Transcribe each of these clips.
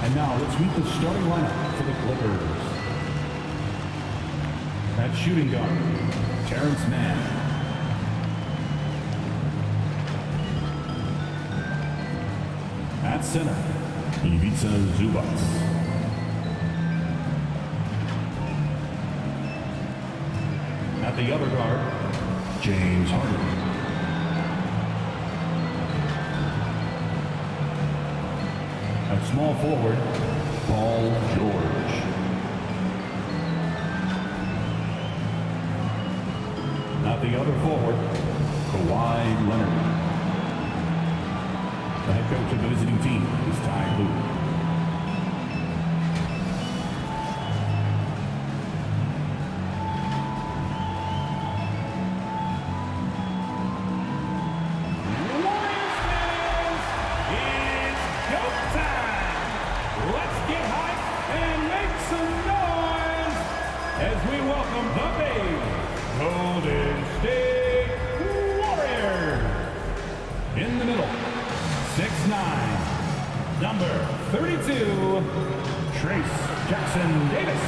And now let's meet the starting lineup for the Clippers. At shooting guard, Terrence Mann. At center, Ivica Zubac. At the other guard, James Harden. At small forward, Paul George. At the other forward, Kawhi Leonard. The head coach of the visiting team is Ty Lue. Number 32, Trace Jackson Davis.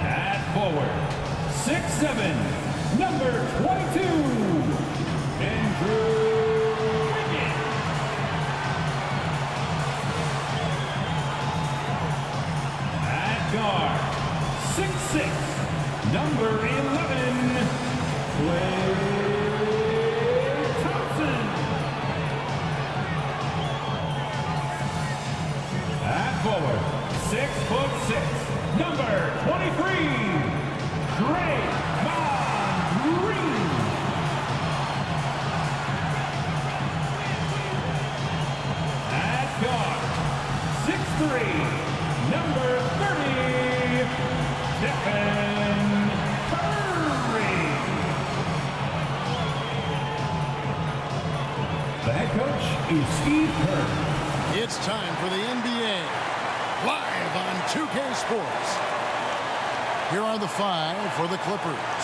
At forward, 6'7", number 22, Andrew Wiggins. At guard, 6'6", number 11, Clay. Forward, 6'6", number 23, Draymond Green. At guard, 6'3", number 30, Stephen Curry. The head coach is Steve Kerr. It's time for the NBA. Live on 2K Sports. Here are the five for the Clippers.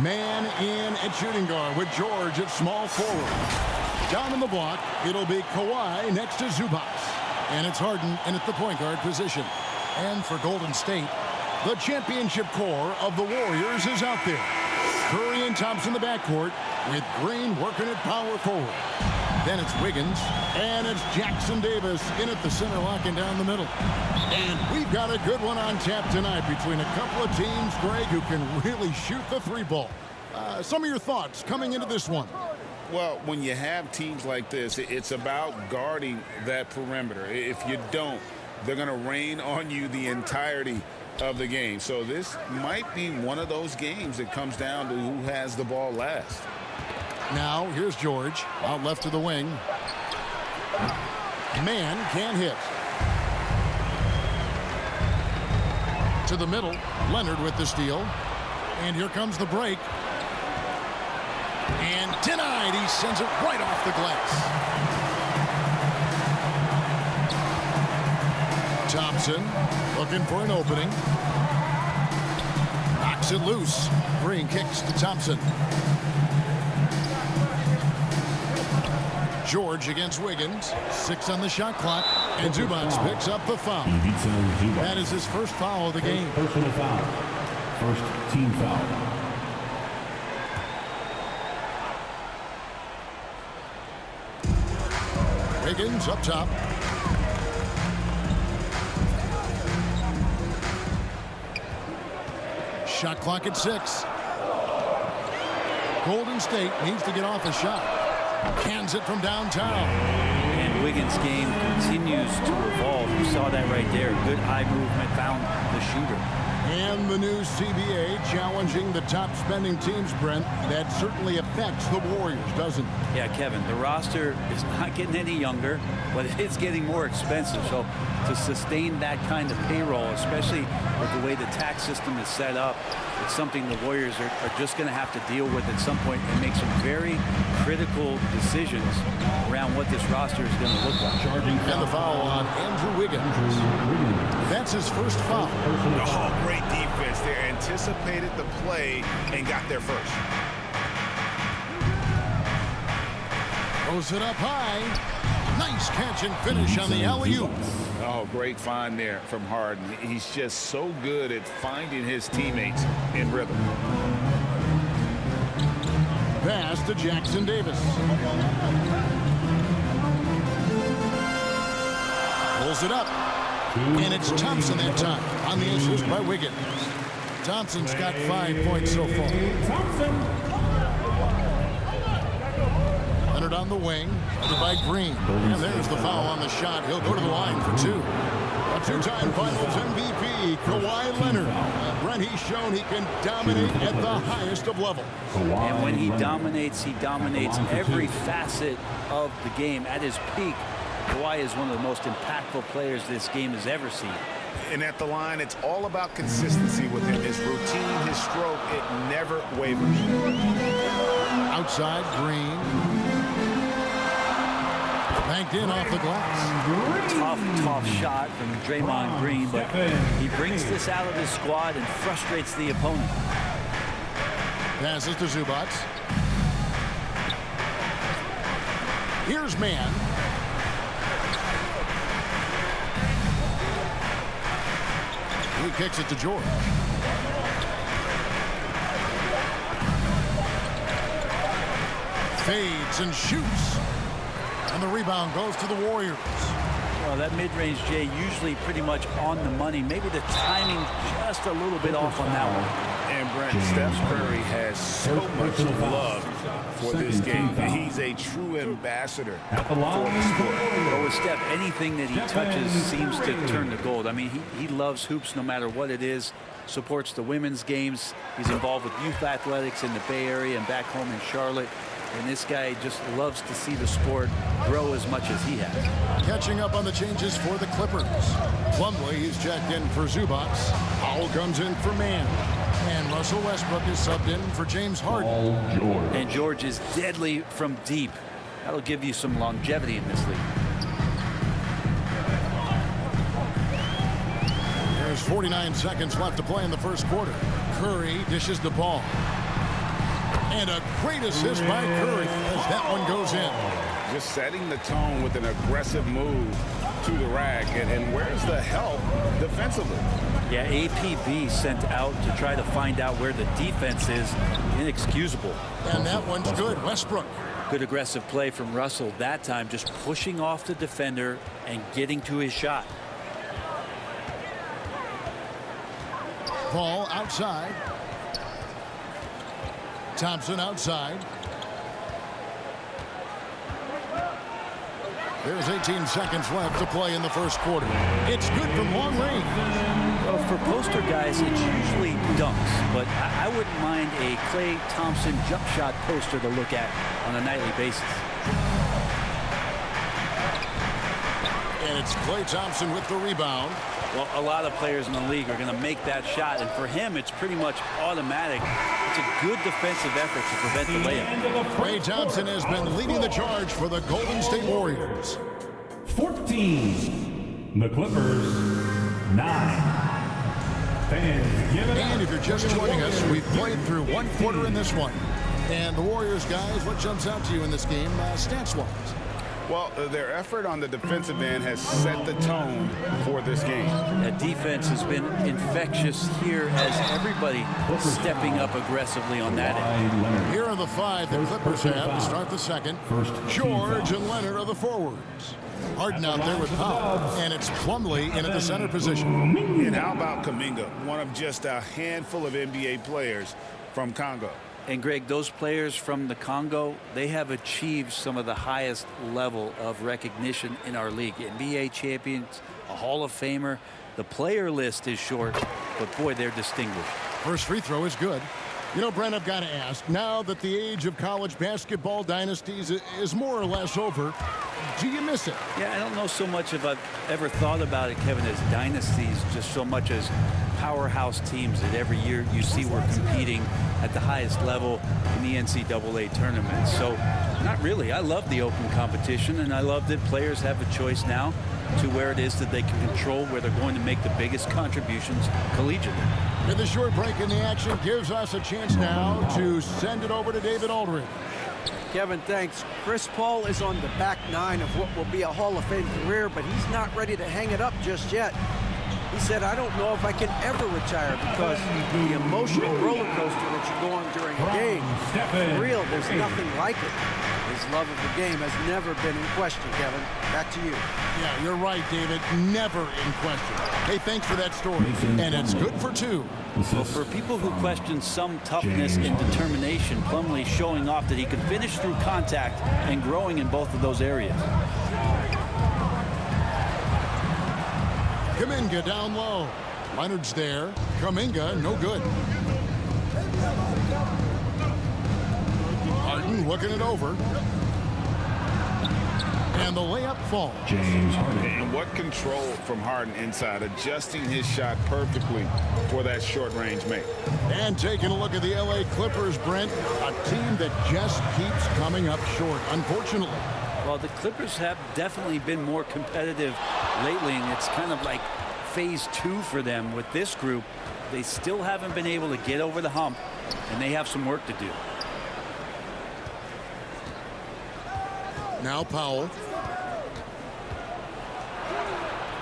Man in at shooting guard with George at small forward. Down in the block, it'll be Kawhi next to Zubac. And it's Harden in at the point guard position. And for Golden State, the championship core of the Warriors is out there. Curry and Thompson in the backcourt with Green working at power forward. Then it's Wiggins, and it's Jackson Davis in at the center, locking down the middle. And we've got a good one on tap tonight between a couple of teams, Greg, who can really shoot the three ball. Some of your thoughts coming into this one. Well, when you have teams like this, it's about guarding that perimeter. If you don't, they're going to rain on you the entirety of the game. So this might be one of those games that comes down to who has the ball last. Now, here's George, out left to the wing. Man can't hit. To the middle, Leonard with the steal. And here comes the break. And denied, he sends it right off the glass. Thompson looking for an opening. Knocks it loose. Green kicks to Thompson. George against Wiggins. 6 on the shot clock. And Zubac picks up the foul. That is his first foul of the game. Personal foul. First team foul. Wiggins up top. Shot clock at 6. Golden State needs to get off a shot. Cans it from downtown. And Wiggins' game continues to evolve. You saw that right there. Good eye movement, found the shooter. And the new CBA challenging the top spending teams, Brent. That certainly affects the Warriors, doesn't it? Yeah, Kevin, the roster is not getting any younger, but it's getting more expensive. So to sustain that kind of payroll, especially with the way the tax system is set up, it's something the Warriors are just going to have to deal with at some point and make some very critical decisions around what this roster is going to look like. And the foul on Andrew Wiggins. That's his first foul. Oh, great defense there. Anticipated the play and got there first. Throws it up high. Nice catch and finish on the alley-oop. Oh, great find there from Harden. He's just so good at finding his teammates in rhythm. Pass to Jackson Davis. Pulls it up. And it's Thompson that time on the assist by Wiggins. Thompson's got 5 points so far. Leonard on the wing, covered by Green. And there's the foul on the shot. He'll go to the line for two. A two-time Finals MVP, Kawhi Leonard. Brent, he's shown he can dominate at the highest of levels. And when he dominates every facet of the game. At his peak, Kawhi is one of the most impactful players this game has ever seen. And at the line, it's all about consistency with him. His routine, his stroke, it never wavers. Outside, Green. Banked in off the glass. Tough shot from Draymond Green, but he brings this out of his squad and frustrates the opponent. Passes to Zubac. Here's man. He kicks it to George. Fades and shoots. And the rebound goes to the Warriors. Well, that mid-range, Jay, usually pretty much on the money. Maybe the timing just a little bit off on that one. And Brent, Steph Curry has so much love for this game. He's a true ambassador for the sport. But with Steph, anything that he touches seems to turn to gold. I mean, he loves hoops no matter what it is. Supports the women's games. He's involved with youth athletics in the Bay Area and back home in Charlotte. And this guy just loves to see the sport grow as much as he has. Catching up on the changes for the Clippers. Plumlee, he's checked in for Zubac. Howell comes in for Mann. And Russell Westbrook is subbed in for James Harden. And George is deadly from deep. That'll give you some longevity in this league. There's 49 seconds left to play in the first quarter. Curry dishes the ball. And a great assist by Curry as that one goes in. Just setting the tone with an aggressive move to the rack. And where's the help defensively? Yeah, APB sent out to try to find out where the defense is. Inexcusable. And that one's good. Westbrook. Good aggressive play from Russell that time, just pushing off the defender and getting to his shot. Ball outside. Thompson outside. There's 18 seconds left to play in the first quarter. It's good from long range. Well, for poster guys, it's usually dunks, but I wouldn't mind a Klay Thompson jump shot poster to look at on a nightly basis. And it's Klay Thompson with the rebound. Well, a lot of players in the league are going to make that shot, and for him, it's pretty much automatic. It's a good defensive effort to prevent the layup. Klay Thompson has been leading the charge for the Golden State Warriors. 14. The Clippers, 9. Fans, give it up. And if you're just joining us, we've played through one quarter in this one. And the Warriors, guys, what jumps out to you in this game, stats-wise? Well, their effort on the defensive end has set the tone for this game. That defense has been infectious here as everybody stepping up aggressively on that end. Here are the five the Clippers have to start the second. George and Leonard are the forwards. Harden out there with Powell, and it's Plumlee in at the center position. And how about Kuminga, one of just a handful of NBA players from Congo? And Greg, those players from the Congo, they have achieved some of the highest level of recognition in our league. NBA champions, a Hall of Famer. The player list is short, but boy, they're distinguished. First free throw is good. You know, Brent, I've got to ask, now that the age of college basketball dynasties is more or less over, do you miss it? Yeah, I don't know so much if I've ever thought about it, Kevin, as dynasties, just so much as powerhouse teams that every year you see we're competing at the highest level in the NCAA tournament. So not really. I love the open competition, and I love that players have a choice now to where it is that they can control where they're going to make the biggest contributions collegiately. And the short break in the action gives us a chance now to send it over to David Aldridge. Kevin, thanks. Chris Paul is on the back nine of what will be a Hall of Fame career, but he's not ready to hang it up just yet. He said, I don't know if I can ever retire because the emotional roller coaster that you go on during a game, for real, there's nothing like it. His love of the game has never been in question, Kevin. Back to you. Yeah, you're right, David. Never in question. Hey, thanks for that story. And it's good for two. Well, for people who question some toughness and determination, Plumlee's showing off that he can finish through contact and growing in both of those areas. Kuminga down low. Leonard's there. Kuminga, no good. Harden looking it over. And the layup falls. James Harden. And what control from Harden inside, adjusting his shot perfectly for that short-range make. And taking a look at the LA Clippers, Brent, a team that just keeps coming up short, unfortunately. Well, the Clippers have definitely been more competitive lately, and it's kind of like phase 2 for them with this group. They still haven't been able to get over the hump, and they have some work to do. Now Powell.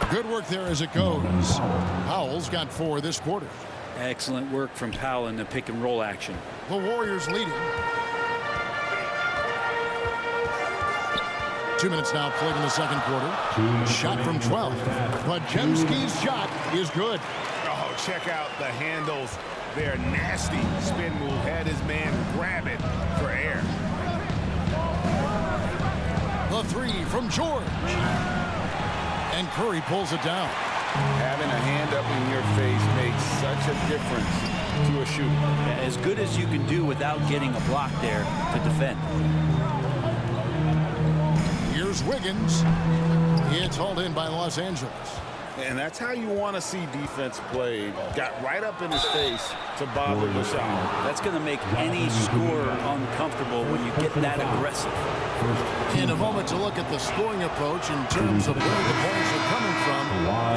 Good work there as it goes. Powell's got 4 this quarter. Excellent work from Powell in the pick and roll action. The Warriors leading. 2 minutes now played in the second quarter. Shot from 12. But Jemski's shot is good. Oh, check out the handles. They're nasty. Spin move. Had his man grab it for air. The 3 from George. And Curry pulls it down. Having a hand up in your face makes such a difference to a shooter. As good as you can do without getting a block there to defend. Here's Wiggins. It's hauled in by Los Angeles. And that's how you want to see defense played. Got right up in his face to bother the shot. That's going to make any scorer uncomfortable when you get that aggressive. In a moment to look at the scoring approach in terms of where the points are coming from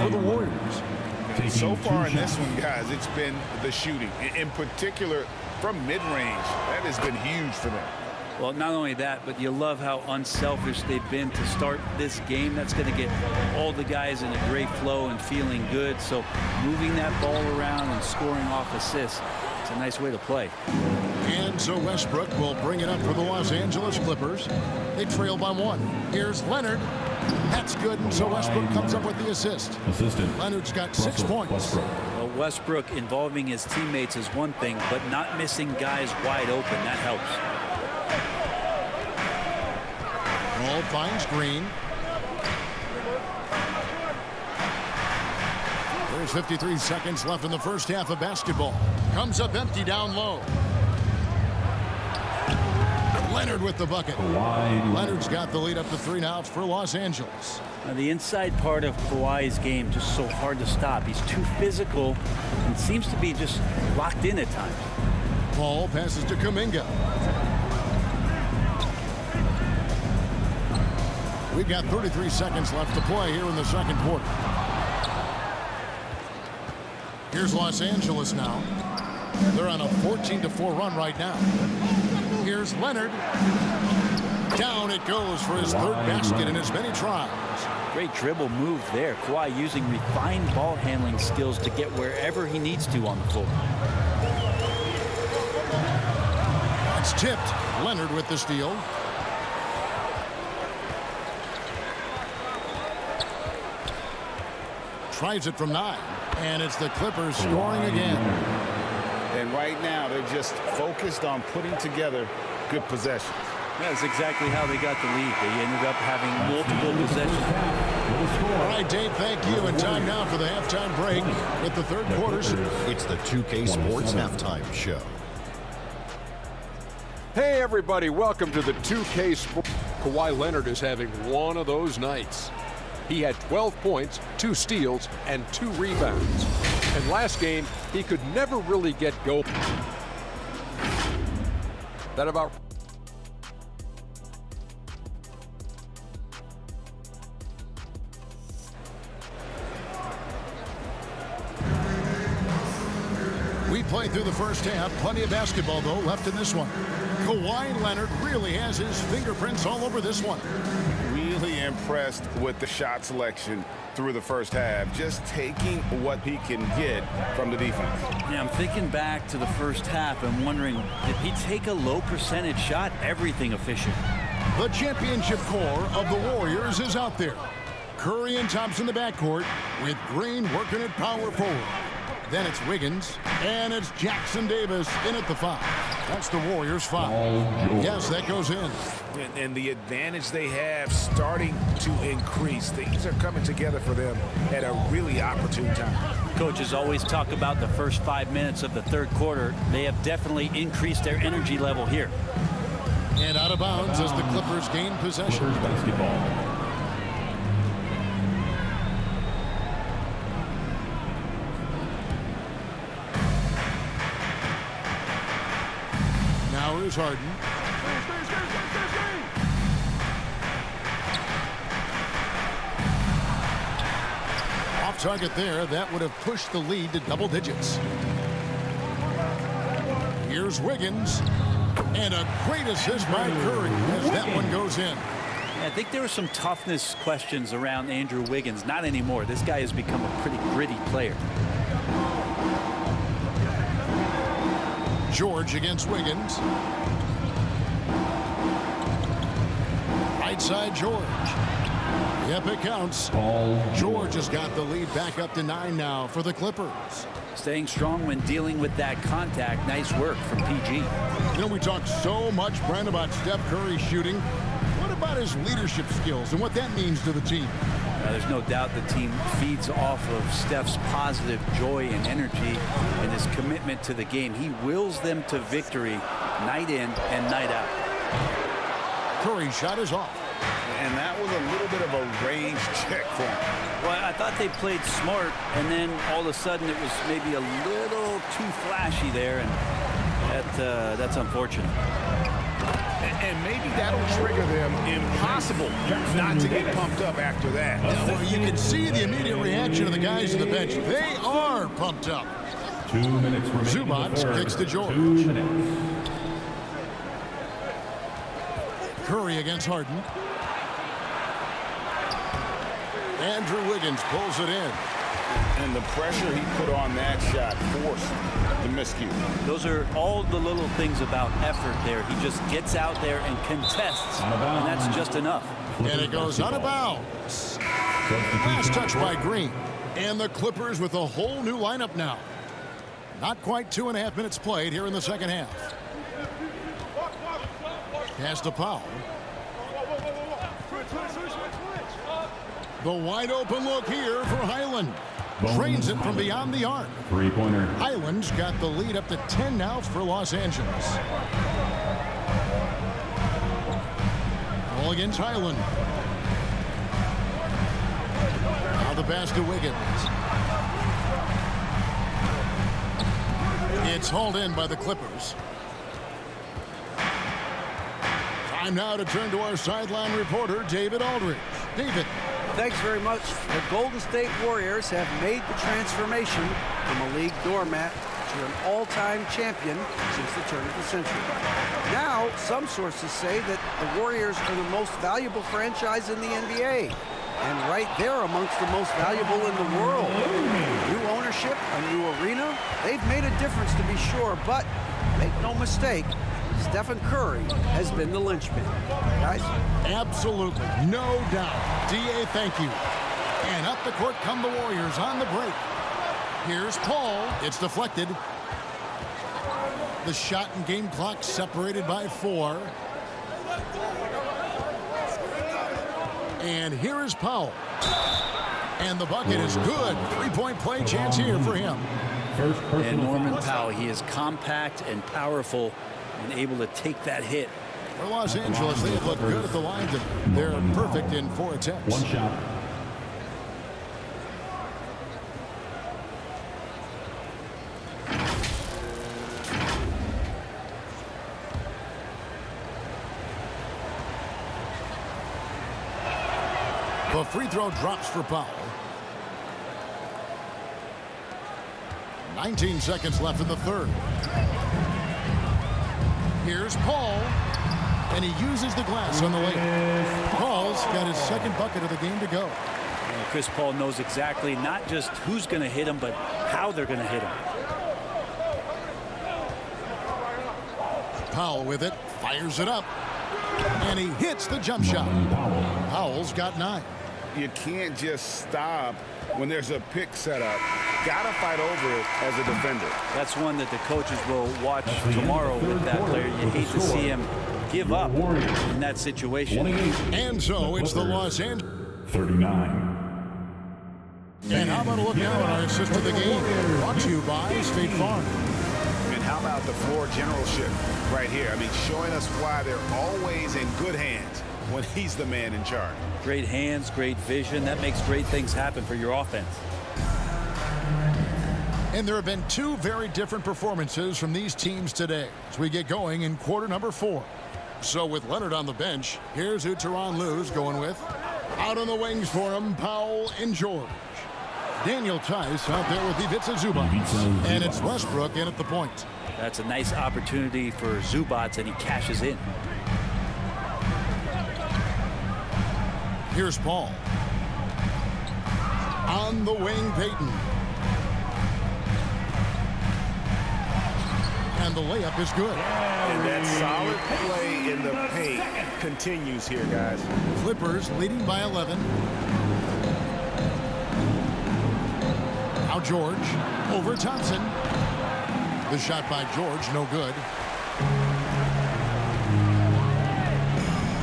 for the Warriors. So far in this one, guys, it's been the shooting. In particular, from mid-range. That has been huge for them. Well, not only that, but you love how unselfish they've been to start this game. That's going to get all the guys in a great flow and feeling good. So moving that ball around and scoring off assists, it's a nice way to play. And so Westbrook will bring it up for the Los Angeles Clippers. They trail by 1. Here's Leonard. That's good, and so Westbrook comes up with the assist. Leonard's got 6 points. Well, Westbrook involving his teammates is one thing, but not missing guys wide open, that helps. Ball finds Green. There's 53 seconds left in the first half of basketball. Comes up empty down low. Leonard with the bucket. Leonard's got the lead up to 3 now for Los Angeles. Now, the inside part of Kawhi's game just so hard to stop. He's too physical and seems to be just locked in at times. Paul passes to Kuminga. We've got 33 seconds left to play here in the second quarter. Here's Los Angeles now. They're on a 14-4 run right now. Here's Leonard. Down it goes for his 3rd basket in as many tries. Great dribble move there. Kawhi using refined ball handling skills to get wherever he needs to on the floor. It's tipped. Leonard with the steal. Tries it from 9. And it's the Clippers scoring again. And right now, they're just focused on putting together good possessions. That's exactly how they got the lead. They ended up having multiple possessions. All right, Dave, thank you. And time now for the halftime break with the third quarter. It's the 2K Sports Halftime Show. Hey, everybody. Welcome to the 2K Sports. Kawhi Leonard is having one of those nights. He had 12 points, 2 steals, and 2 rebounds. And last game, he could never really get going. That about... We've play through the first half. Plenty of basketball, though, left in this one. Kawhi Leonard really has his fingerprints all over this one. Really impressed with the shot selection through the first half, just taking what he can get from the defense. Yeah, I'm thinking back to the first half and wondering, did he take a low percentage shot? Everything efficient. The championship core of the Warriors is out there. Curry and Thompson in the backcourt with Green working at power forward. Then it's Wiggins, and it's Jackson Davis in at the 5. That's the Warriors' 5. Yes, that goes in. And the advantage they have starting to increase. Things are coming together for them at a really opportune time. Coaches always talk about the first 5 minutes of the third quarter. They have definitely increased their energy level here. And out of bounds as the Clippers gain possession. Clippers basketball. Now here's Harden. Off target there. That would have pushed the lead to double digits. Here's Wiggins. And a great assist by Curry as that one goes in. I think there were some toughness questions around Andrew Wiggins. Not anymore. This guy has become a pretty gritty player. George against Wiggins. Right side George. Yep, it counts. George has got the lead back up to 9 now for the Clippers. Staying strong when dealing with that contact. Nice work from PG. You know, we talk so much, Brent, about Steph Curry shooting. What about his leadership skills and what that means to the team? There's no doubt the team feeds off of Steph's positive joy and energy and his commitment to the game. He wills them to victory night in and night out. Curry's shot is off. And that was a little bit of a range check for him. Well, I thought they played smart, and then all of a sudden it was maybe a little too flashy there, and that's unfortunate. And maybe that'll trigger them. Impossible not to get pumped up after that. Well, you can see the immediate reaction of the guys on the bench. They are pumped up. 2 minutes remaining. Zubac kicks to George. 2 minutes. Curry against Harden. Andrew Wiggins pulls it in. And the pressure he put on that shot forced the miscue. Those are all the little things about effort there. He just gets out there and contests, and that's just enough. And it goes out of bounds. Last touch by Green. And the Clippers with a whole new lineup now. Not quite 2.5 minutes played here in the second half. Pass to Powell. The wide open look here for Highland. Trains it from beyond the arc. Three-pointer. Highland's got the lead up to 10 now for Los Angeles. Ball against Highland. Now the pass to Wiggins. It's hauled in by the Clippers. Time now to turn to our sideline reporter, David Aldridge. David. Thanks very much. The Golden State Warriors have made the transformation from a league doormat to an all-time champion since the turn of the century. Now, some sources say that the Warriors are the most valuable franchise in the NBA. And right there amongst the most valuable in the world. New ownership, a new arena. They've made a difference to be sure, but make no mistake, Stephen Curry has been the linchpin. Guys? Absolutely. No doubt. D.A., thank you. And up the court come the Warriors on the break. Here's Paul. It's deflected. The shot and game clock separated by 4. And here is Powell. And the bucket is good. 3-point play chance here for him. And Norman Powell, he is compact and powerful and able to take that hit. For Los Angeles, they have looked good at the line. They're perfect in 4 attempts. One shot. The free throw drops for Powell. 19 seconds left in the third. Here's Paul, and he uses the glass on the lane. Paul's got his second bucket of the game to go. Chris Paul knows exactly not just who's going to hit him, but how they're going to hit him. Powell with it, fires it up, and he hits the jump shot. Powell's got 9. You can't just stop when there's a pick set up. Gotta fight over it as a defender. That's one that the coaches will watch tomorrow with that player. You hate to see him give up in that situation. And so it's the Los Angeles 39. And how about a look now at our assist of the game? Brought to you by State Farm. And how about the floor generalship right here? I mean, showing us why they're always in good hands when he's the man in charge. Great hands, great vision. That makes great things happen for your offense. And there have been 2 very different performances from these teams today as we get going in quarter number 4. So with Leonard on the bench, here's who Tyronn Lue's going with. Out on the wings for him, Powell and George. Daniel Tice out there with Ivica Zubac. And it's Westbrook in at the point. That's a nice opportunity for Zubac, and he cashes in. Here's Paul. On the wing, Payton. And the layup is good. And that solid play in the paint continues here, guys. Clippers leading by 11. Now George over Thompson. The shot by George, no good.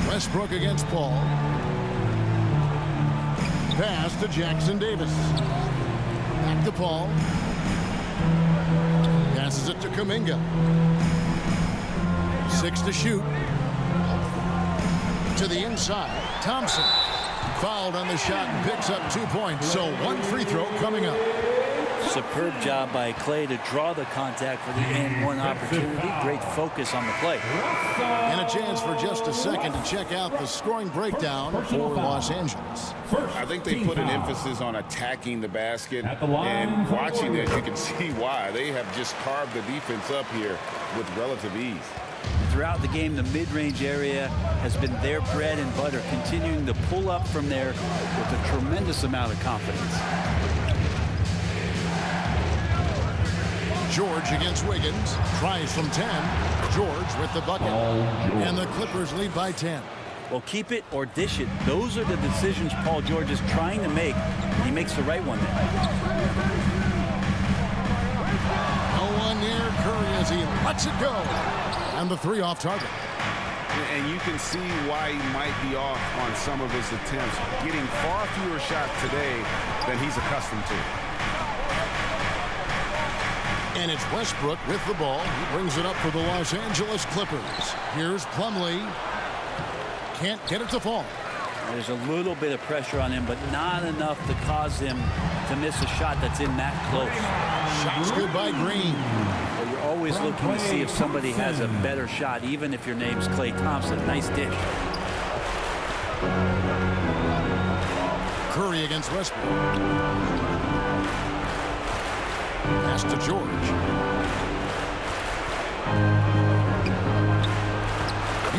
Westbrook against Paul. Pass to Jackson Davis. Back to Paul. Passes it to Kuminga. 6 to shoot. To the inside. Thompson fouled on the shot and picks up 2 points. So 1 free throw coming up. Superb job by Clay to draw the contact for the and-one opportunity. Great focus on the play. And a chance for just a second to check out the scoring breakdown for Los Angeles. I think they put an emphasis on attacking the basket, and watching it, you can see why. They have just carved the defense up here with relative ease. Throughout the game, the mid-range area has been their bread and butter, continuing to pull up from there with a tremendous amount of confidence. George against Wiggins. Tries from 10. George with the bucket. And the Clippers lead by 10. Well, keep it or dish it. Those are the decisions Paul George is trying to make. He makes the right one there. No one near Curry as he lets it go. And the 3 off target. And you can see why he might be off on some of his attempts, getting far fewer shots today than he's accustomed to. And it's Westbrook with the ball. He brings it up for the Los Angeles Clippers. Here's Plumlee. Can't get it to fall. There's a little bit of pressure on him, but not enough to cause him to miss a shot that's in that close. Shot's good by Green. Well, you're always looking to see if somebody has a better shot, even if your name's Klay Thompson. Nice dish. Curry against Westbrook. Pass to George.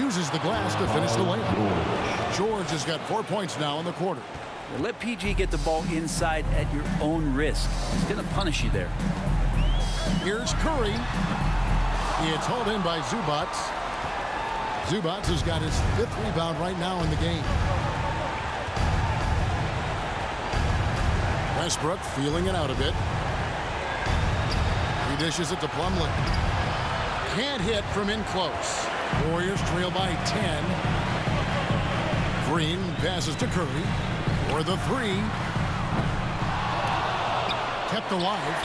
Uses the glass to finish the layup. George has got 4 points now in the quarter. Well, let PG get the ball inside at your own risk. He's going to punish you there. Here's Curry. It's hauled in by Zubac. Zubac has got his 5th rebound right now in the game. Westbrook feeling it out a bit. He dishes it to Plumlee. Can't hit from in close. Warriors trail by 10. Green passes to Curry for the 3. Kept alive.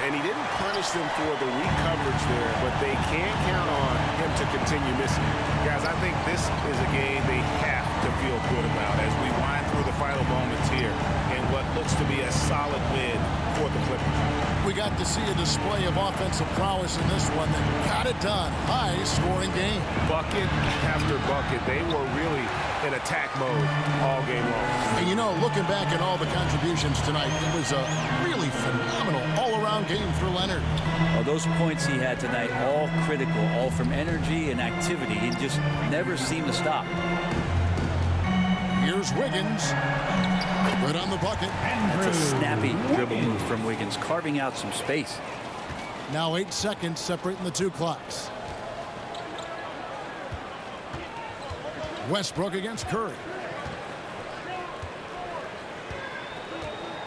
And he didn't punish them for the weak coverage there, but they can't count on him to continue missing. Guys, I think this is a game they have to feel good about as we wind through the final moments here in what looks to be a solid win for the Clippers. We got to see a display of offensive prowess in this one that got it done. High-scoring game. Bucket after bucket. They were really in attack mode all game long. And you know, looking back at all the contributions tonight, it was a really phenomenal all-around game for Leonard. Well, those points he had tonight, all critical, all from energy and activity. He just never seemed to stop. Here's Wiggins. Good on the bucket. That's a snappy dribble move from Wiggins, carving out some space. Now 8 seconds separating the two clocks. Westbrook against Curry.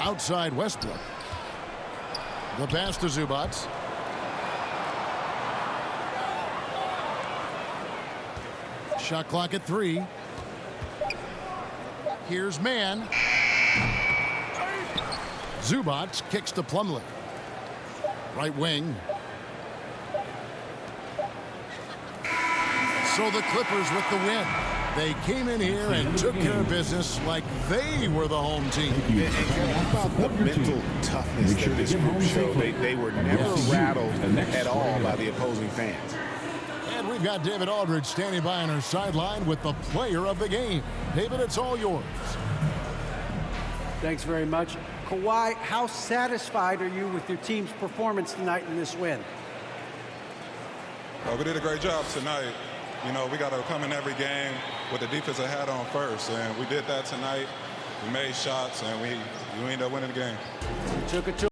Outside Westbrook. The pass to Zubac. Shot clock at 3. Here's Mann. Zubac kicks to Plumlee. Right wing. So the Clippers with the win. They came in here and took care of business like they were the home team. And how about the mental toughness that this group showed? They were never rattled at all by the opposing fans. And we've got David Aldridge standing by on our sideline with the player of the game. David, it's all yours. Thanks very much. Kawhi, how satisfied are you with your team's performance tonight in this win? We did a great job tonight. You know, we got to come in every game with the defensive hat on first, and we did that tonight. We made shots, and we ended up winning the game. Took it to